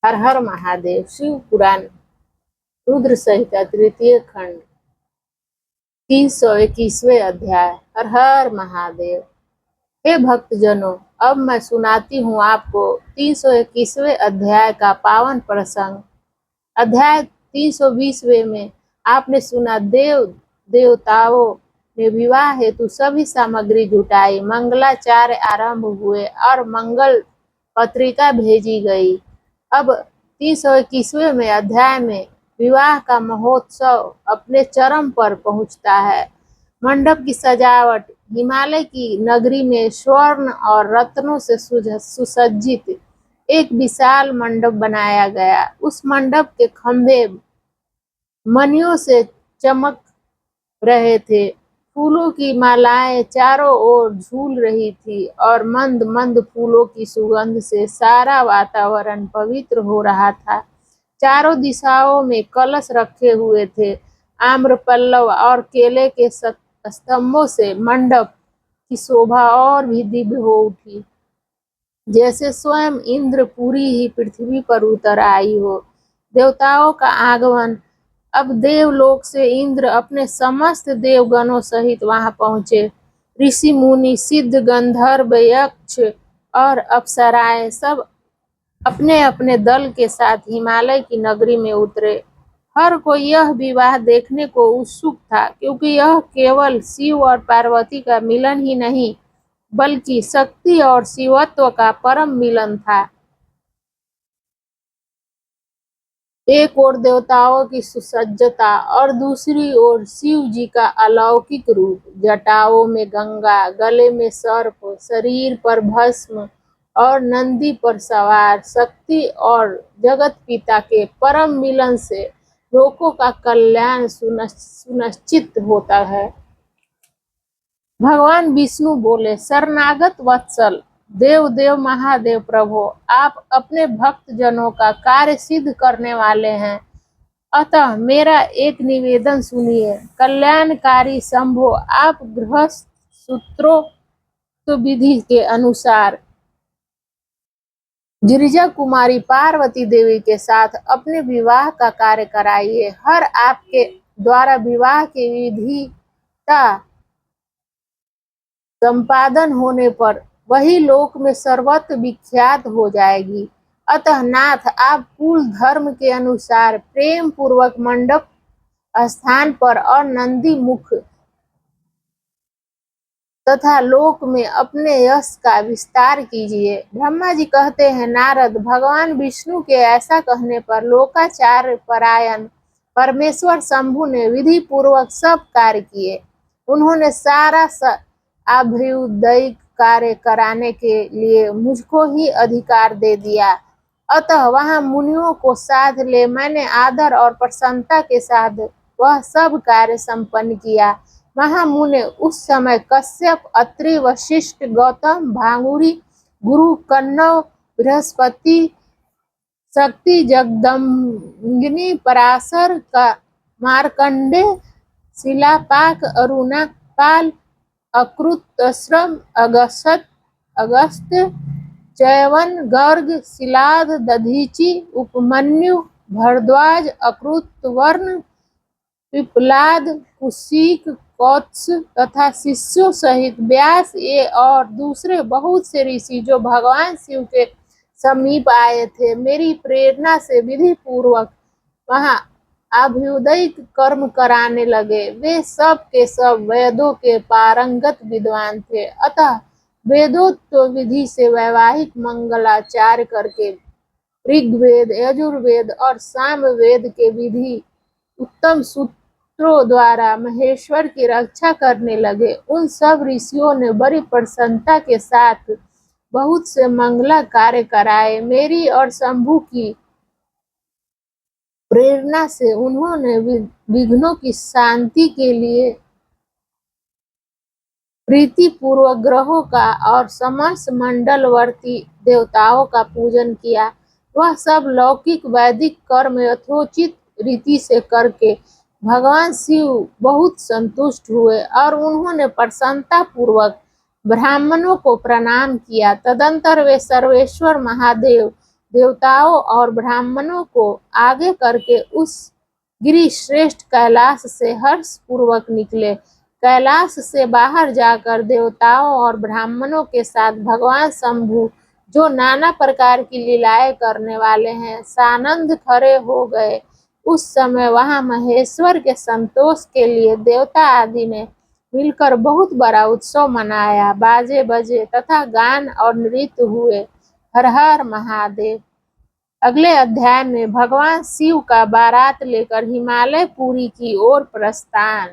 हर हर महादेव। शिव पुराण रुद्र संहिता तृतीय खंड 321वें अध्याय। हर हर महादेव। हे भक्तजनों, अब मैं सुनाती हूँ आपको 321वें अध्याय का पावन प्रसंग। अध्याय 320वें में आपने सुना देवताओं ने विवाह हेतु सभी सामग्री जुटाई, मंगलाचार्य आरंभ हुए और मंगल पत्रिका भेजी गई। अब 321वें में अध्याय में विवाह का महोत्सव अपने चरम पर पहुंचता है। मंडप की सजावट हिमालय की नगरी में स्वर्ण और रत्नों से सुसज्जित एक विशाल मंडप बनाया गया। उस मंडप के खंभे मणियों से चमक रहे थे। फूलों की मालाएं चारों ओर झूल रही थी और मंद मंद फूलों की सुगंध से सारा वातावरण पवित्र हो रहा था। चारों दिशाओं में कलश रखे हुए थे। आम्र पल्लव और केले के स्तंभों से मंडप की शोभा और भी दिव्य हो उठी, जैसे स्वयं इंद्र पूरी ही पृथ्वी पर उतर आई हो। देवताओं का आगमन। अब देवलोक से इंद्र अपने समस्त देवगणों सहित वहां पहुंचे। ऋषि मुनि सिद्ध गंधर्व यक्ष और अप्सराएं सब अपने अपने दल के साथ हिमालय की नगरी में उतरे। हर कोई यह विवाह देखने को उत्सुक था, क्योंकि यह केवल शिव और पार्वती का मिलन ही नहीं, बल्कि शक्ति और शिवत्व का परम मिलन था। एक ओर देवताओं की सुसज्जता और दूसरी ओर शिव जी का अलौकिक रूप। जटाओं में गंगा, गले में सर्प, शरीर पर भस्म और नंदी पर सवार शक्ति और जगत पिता के परम मिलन से लोकों का कल्याण सुनिश्चित होता है। भगवान विष्णु बोले, शरणागत वत्सल देव देव महादेव प्रभु, आप अपने भक्त जनों का कार्य सिद्ध करने वाले हैं, अतः मेरा एक निवेदन सुनिए। कल्याणकारी शंभो, आप गृहस्थ सूत्रोक्त विधि के अनुसार गिरिजा कुमारी पार्वती देवी के साथ अपने विवाह का कार्य कराइए। हर आपके द्वारा विवाह की विधि का संपादन होने पर वही लोक में सर्वत्र विख्यात हो जाएगी। अतः नाथ, आप कुल धर्म के अनुसार प्रेम पूर्वक मंडप स्थान पर और नंदी मुख तथा लोक में अपने यश का विस्तार कीजिए। ब्रह्मा जी कहते हैं, नारद, भगवान विष्णु के ऐसा कहने पर लोकाचार परायण परमेश्वर शंभु ने विधि पूर्वक सब कार्य किए। उन्होंने सारा अभ्युदयिक कार्य कराने के लिए मुझको ही अधिकार दे दिया। अतः वहां मुनियों को साध ले मैंने आदर और प्रसन्नता के साथ वह सब कार्य संपन्न किया। महामुने उस समय कश्यप, अत्रि, वशिष्ठ, गौतम, भांगुरी, गुरु, कण्व, बृहस्पति, शक्ति, जगदम्बिनी, पराशर, मार्कंडेय, शिलापाक, अरुणा, पाल, अकृतश्रम, अगस्त्य, चयवन, गर्ग, शिलाद, दधीचि, उपमन्यु, भरद्वाज, अकृतवर्ण, पिप्पलाद, कुशिक, कौत्स तथा शिष्यों सहित व्यास ये और दूसरे बहुत से ऋषि जो भगवान शिव के समीप आए थे, मेरी प्रेरणा से विधि पूर्वक वहां अभ्युदयिक कर्म कराने लगे। वे सब के सब वेदों के पारंगत विद्वान थे, अतः वेदोक्त विधि से वैवाहिक मंगलाचार करके ऋग्वेद, यजुर्वेद और सामवेद के विधि उत्तम सूत्रों द्वारा महेश्वर की रक्षा करने लगे। उन सब ऋषियों ने बड़ी प्रसन्नता के साथ बहुत से मंगला कार्य कराए। मेरी और शंभु की प्रेरणा से उन्होंने विघ्नों की शांति के लिए प्रीति पूर्वक ग्रहों का और समस्त मंडलवर्ती देवताओं का पूजन किया। वह सब लौकिक वैदिक कर्म यथोचित रीति से करके भगवान शिव बहुत संतुष्ट हुए और उन्होंने प्रसन्नता पूर्वक ब्राह्मणों को प्रणाम किया। तदंतर वे सर्वेश्वर महादेव देवताओं और ब्राह्मणों को आगे करके उस गिरिश्रेष्ठ कैलाश से हर्ष पूर्वक निकले। कैलाश से बाहर जाकर देवताओं और ब्राह्मणों के साथ भगवान शंभु, जो नाना प्रकार की लीलाएं करने वाले हैं, सानंद खड़े हो गए। उस समय वहां महेश्वर के संतोष के लिए देवता आदि ने मिलकर बहुत बड़ा उत्सव मनाया। बाजे बजे तथा गान और नृत्य हुए। हर हर महादेव। अगले अध्याय में भगवान शिव का बारात लेकर हिमालय पुरी की ओर प्रस्थान।